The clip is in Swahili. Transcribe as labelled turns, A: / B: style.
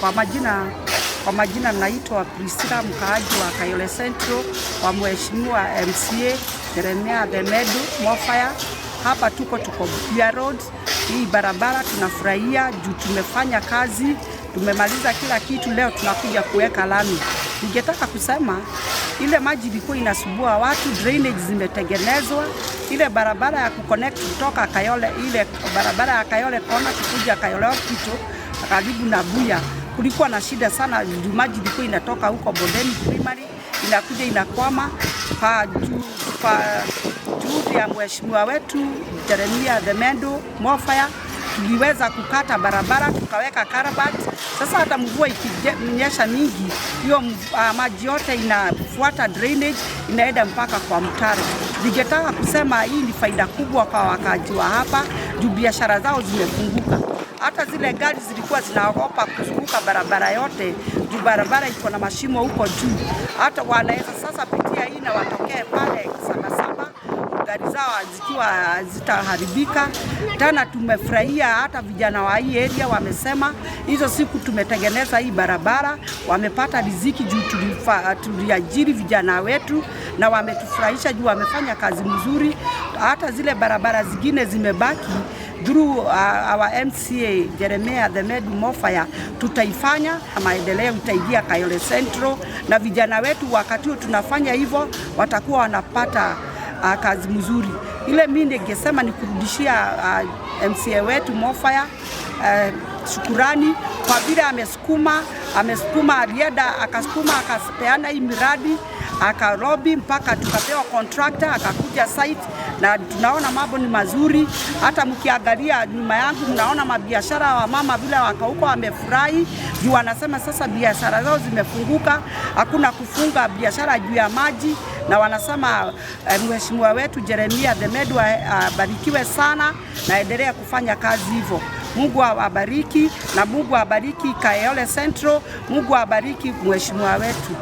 A: Kwa majina naitwa Priscilla, mkaaji wa Kayole Central, wa Mheshimiwa MCA Jeremiah Demedu Mofaya. Hapa tuko Busia Road. Hii barabara tunafurahia juu tumefanya kazi, tumemaliza kila kitu, leo tunakuja kuweka lami. Ningetaka kusema ile maji ilikuwa inasumbua watu, drainage zimetengenezwa. Ile barabara ya kuconnect kutoka Kayole, ile barabara ya Kayole kona kuja Kayole Hospital karibu na Buya, kulikuwa na shida sana juu maji ilikuwa inatoka huko Bondeni Primary inakuja inakwama. Juhudi ya mheshimiwa wetu Jeremiah Demedu Mofaya tuliweza kukata barabara tukaweka karabati. Sasa hata mvua ikinyesha mingi, hiyo maji yote inafuata drainage inaenda mpaka kwa mtaro. Ningetaka kusema hii ni faida kubwa kwa wakazi wa hapa juu biashara zao zimefunguka. Hata zile gari zilikuwa zinaogopa kuzunguka barabara yote juu barabara iko na mashimo huko juu. Hata wanaweza sasa pitia hii na watokee pale Sabasaba, gari zao zikiwa zitaharibika. Tena tumefurahia hata vijana wa hii area wamesema hizo siku tumetengeneza hii barabara wamepata riziki juu tuliajiri vijana wetu na wametufurahisha juu wamefanya kazi mzuri. Hata zile barabara zingine zimebaki through our MCA Jeremiah Demedu Mofaya tutaifanya maendeleo itaingia Kayole Central, na vijana wetu wakati tunafanya hivyo watakuwa wanapata kazi mzuri. Ile mimi ningesema ni kurudishia MCA wetu Mofaya shukurani kwa vile amesukuma alienda akasukuma akapeana hii miradi akarobi mpaka tukapewa contractor akakuja site, na tunaona mambo ni mazuri. Hata mkiangalia nyuma yangu mnaona mabiashara wa mama vile wako huko wamefurahi juu wanasema sasa biashara zao zimefunguka, hakuna kufunga biashara juu ya maji, na wanasema mheshimiwa wetu Jeremiah Demedu abarikiwe sana na endelea kufanya kazi hivyo. Mungu awabariki na Mungu awabariki Kayole Central, Mungu awabariki mheshimiwa wetu.